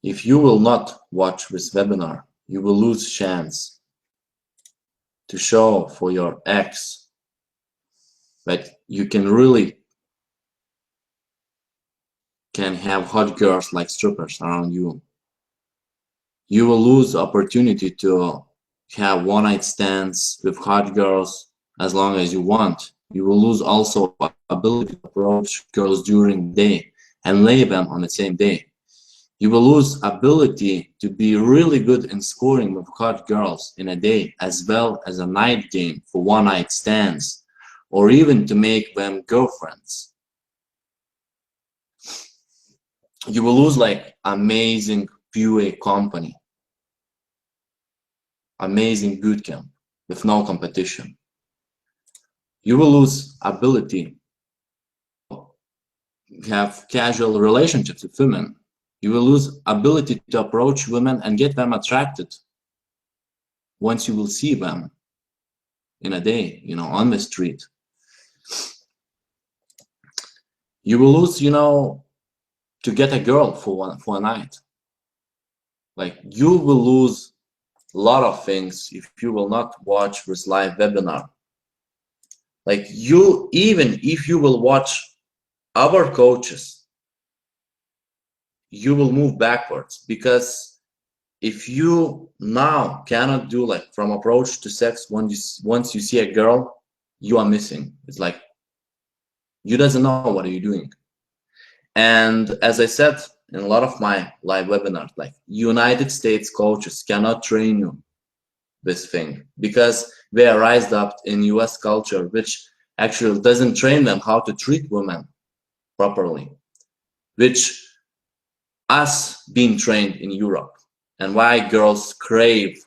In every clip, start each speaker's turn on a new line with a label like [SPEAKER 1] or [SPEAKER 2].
[SPEAKER 1] If you will not watch this webinar, you will lose chance to show for your ex that you can really can have hot girls like strippers around you. You will lose opportunity to have one-night stands with hot girls as long as you want. You will lose also ability to approach girls during the day and lay them on the same day. You will lose ability to be really good in scoring with hot girls in a day, as well as a night game for one-night stands, or even to make them girlfriends. You will lose like amazing PUA company, amazing bootcamp with no competition. You will lose ability to have casual relationships with women. You will lose ability to approach women and get them attracted once you will see them in a day, you know, on the street. You will lose, you know, to get a girl for a night. Like, you will lose a lot of things if you will not watch this live webinar. Like, you, even if you will watch our coaches, you will move backwards, because if you now cannot do like from approach to sex once you see a girl, you are missing. It's like you doesn't know what are you doing. And as I said in a lot of my live webinars, like, United States coaches cannot train you this thing, because they are raised up in US culture, which actually doesn't train them how to treat women properly, which us being trained in Europe, and why girls crave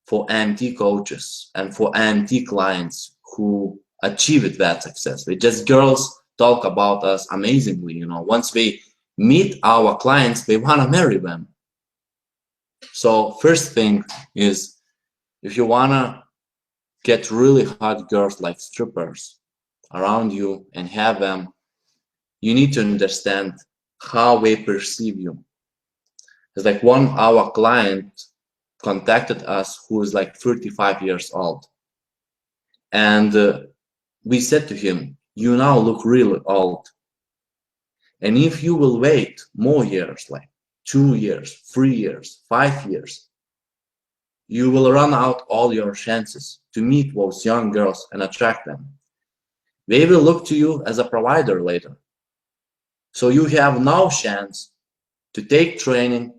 [SPEAKER 1] for AMT coaches and for AMT clients who achieve that success. They just, girls talk about us amazingly, you know. Once they meet our clients, they want to marry them. So first thing is, if you want to get really hot girls like strippers around you and have them, you need to understand how they perceive you. It's like our client contacted us who is like 35 years old, and we said to him, you now look really old, and if you will wait more years, like 2 years, 3 years, 5 years, you will run out all your chances to meet those young girls and attract them. They will look to you as a provider later. So you have no chance to take training,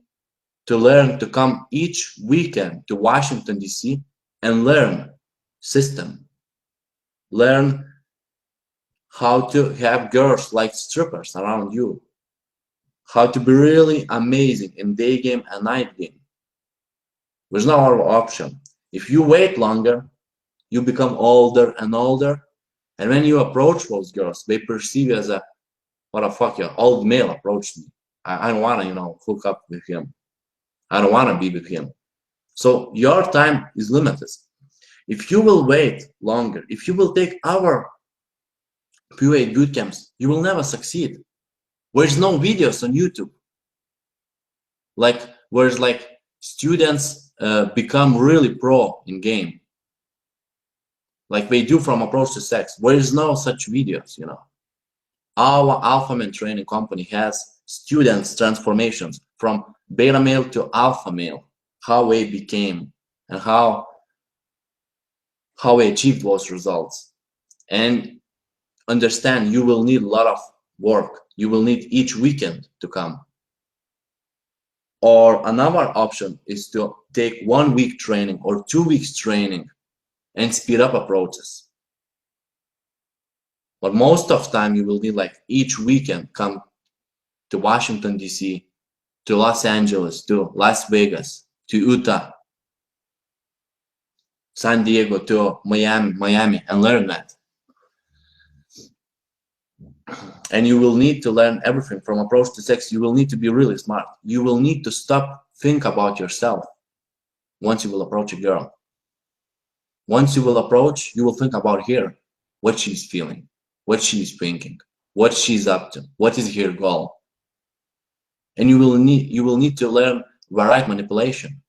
[SPEAKER 1] to learn to come each weekend to Washington, DC and learn system. Learn how to have girls like strippers around you. How to be really amazing in day game and night game. There's no other option. If you wait longer, you become older and older. And when you approach those girls, they perceive you as a, what the fuck, your old male approached me. I don't want to, you know, hook up with him. I don't want to be with him. So your time is limited. If you will wait longer, if you will take our PUA bootcamps, you will never succeed. There's no videos on YouTube. Like, whereas like students become really pro in game, like they do from approach to sex. There is no such videos, you know. Our Alpha Man training company has students transformations from beta male to alpha male, how they became and how they achieved those results. And understand, you will need a lot of work. You will need each weekend to come. Or another option is to take 1 week training or 2 weeks training and speed up approaches. But most of the time you will need like each weekend come to Washington, DC, to Los Angeles, to Las Vegas, to Utah, San Diego, to Miami, and learn that. And you will need to learn everything from approach to sex. You will need to be really smart. You will need to stop, think about yourself once you will approach a girl. Once you will approach, you will think about her, what she's feeling, what she's thinking, what she's up to, what is her goal. and you will need to learn the right manipulation,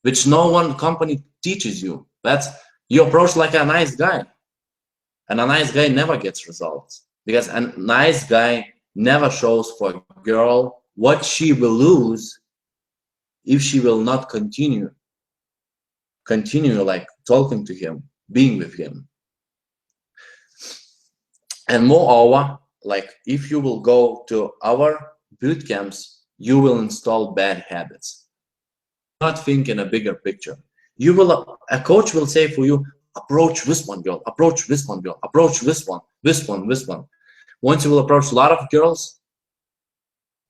[SPEAKER 1] which no one company teaches you. That's, you approach like a nice guy, and a nice guy never gets results, because a nice guy never shows for a girl what she will lose if she will not continue like talking to him, being with him. And moreover, like if you will go to our boot camps, you will install bad habits. Not think in a bigger picture. You will, a coach will say for you, approach this one girl, approach this one girl, approach this one, this one, this one. Once you will approach a lot of girls,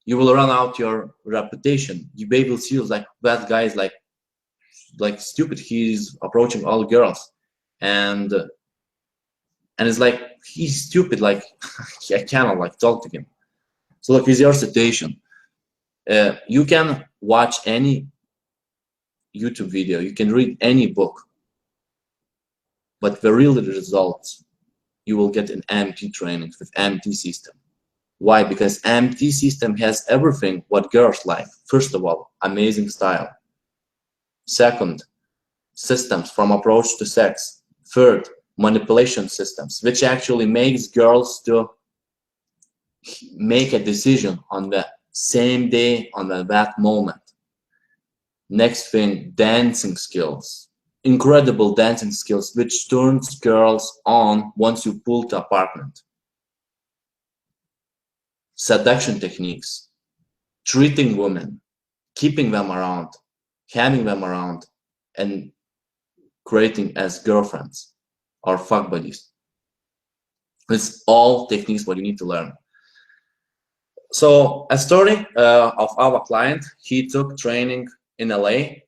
[SPEAKER 1] you will run out your reputation. You will see like that guy is like stupid. He's approaching all girls, and it's like he's stupid. Like I cannot like talk to him. So look, is your situation. You can watch any YouTube video, you can read any book, but the real results you will get in AMT trainings with AMT system. Why? Because AMT system has everything what girls like. First of all, amazing style. Second, systems from approach to sex. Third, manipulation systems, which actually makes girls to make a decision on the same day, on that moment. Next thing, dancing skills. Incredible dancing skills, which turns girls on once you pull to apartment. Seduction techniques, treating women, keeping them around, having them around, and creating as girlfriends or fuck buddies. It's all techniques what you need to learn. So a story of our client, he took training in LA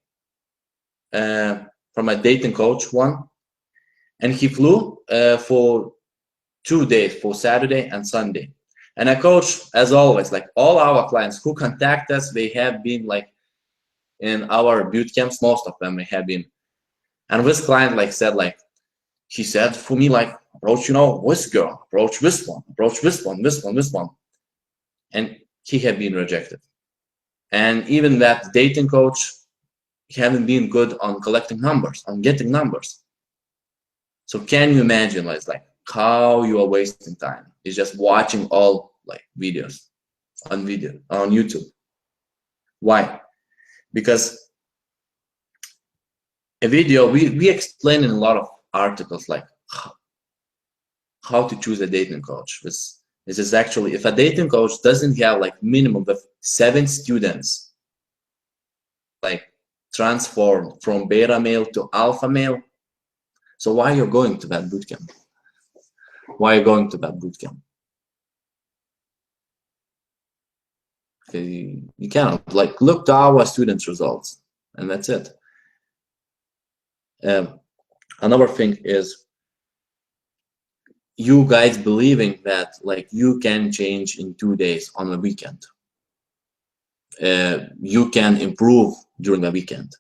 [SPEAKER 1] from a dating coach one, and he flew for 2 days, for Saturday and Sunday. And a coach, as always, like all our clients who contact us, they have been like in our boot camps, most of them have been. And this client like said, like, he said for me, like, approach, you know, this girl, approach this one, approach this one, this one, this one. And he had been rejected. And even that dating coach, he hadn't been good on collecting numbers, on getting numbers. So can you imagine, like how you are wasting time? It's just watching all like videos on YouTube. Why? Because a video, we explain in a lot of articles like how to choose a dating coach. This is actually, if a dating coach doesn't have like minimum of 7 students like transformed from beta male to alpha male, so why you're going to that bootcamp? Why are you going to that bootcamp? Okay, you cannot like look to our students' results, and that's it. Another thing is you guys believing that like you can change in 2 days on a weekend. You can improve during the weekend,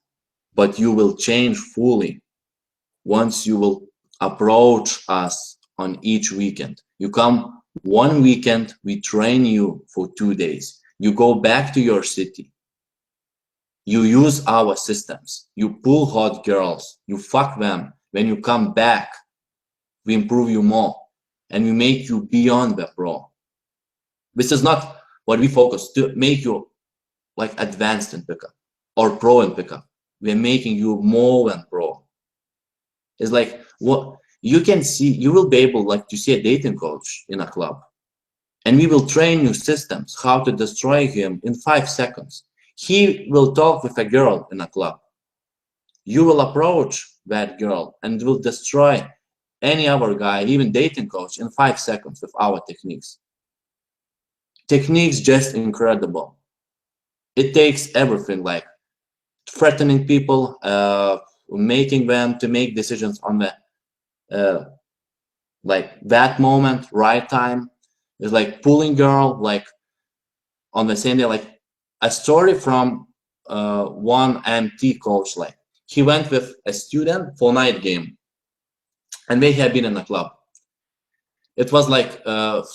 [SPEAKER 1] but you will change fully once you will approach us on each weekend. You come one weekend, we train you for 2 days. You go back to your city. You use our systems. You pull hot girls. You fuck them. When you come back, we improve you more. And we make you beyond the pro. This is not what we focus to make you like advanced in pickup or pro in pickup. We're making you more than pro. It's like what you can see, you will be able like to see a dating coach in a club. And we will train you systems, how to destroy him in 5 seconds. He will talk with a girl in a club. You will approach that girl and will destroy any other guy, even dating coach, in 5 seconds with our techniques. Techniques just incredible. It takes everything, like threatening people, making them to make decisions on the like that moment, right time. It's like pulling girl like on the same day. Like a story from one AMT coach, like he went with a student for night game, and they had been in a club. It was like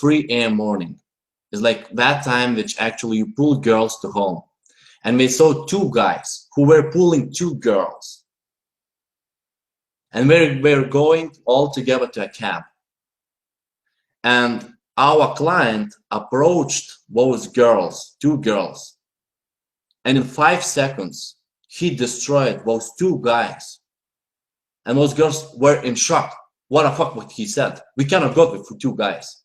[SPEAKER 1] 3 a.m. morning. It's like that time which actually you pull girls to home. And we saw two guys who were pulling two girls. And we're going all together to a cab. And our client approached those girls, two girls. And in 5 seconds, he destroyed those two guys. And those girls were in shock. What the fuck what he said? We cannot go with two guys.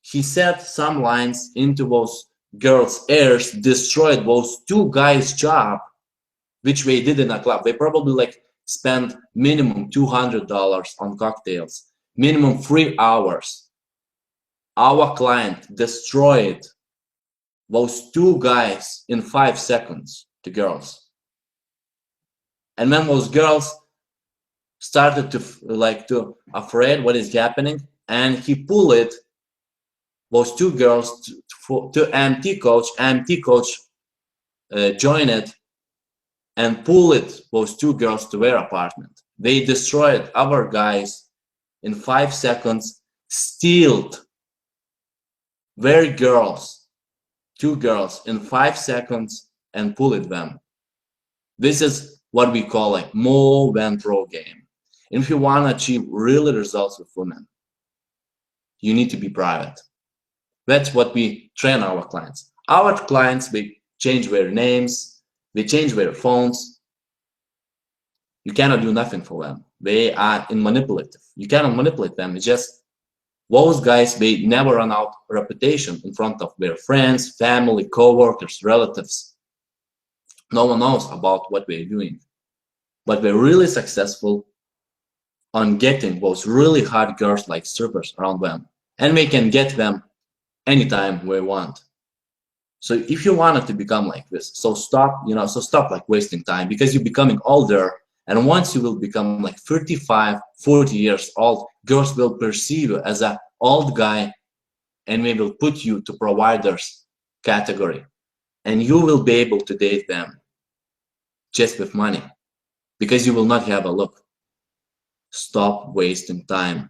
[SPEAKER 1] He said some lines into those girls' ears, destroyed those two guys' job, which they did in a club. They probably like spent minimum $200 on cocktails, minimum 3 hours. Our client destroyed those two guys in 5 seconds, the girls. And then those girls started to afraid what is happening, and he pulled it, those two girls to AMT coach. AMT coach joined it and pulled it, those two girls to their apartment. They destroyed our guys in 5 seconds, stealed their girls, two girls in 5 seconds, and pulled them. This is what we call like more than pro game. And if you want to achieve real results with women, you need to be private. That's what we train our clients. Our clients, they change their names, they change their phones. You cannot do nothing for them. They are manipulative. You cannot manipulate them. It's just those guys, they never run out reputation in front of their friends, family, co-workers, relatives. No one knows about what they're doing. But they're really successful on getting those really hot girls like strippers around them. And they can get them anytime we want. So if you wanted to become like this, so stop like wasting time, because you're becoming older, and once you will become like 35, 40 years old, girls will perceive you as an old guy, and they will put you to providers category, and you will be able to date them just with money, because you will not have a look. Stop wasting time.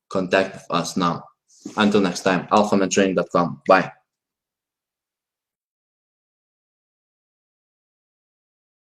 [SPEAKER 1] Contact us now. Until next time, alphamantraining.com. Bye.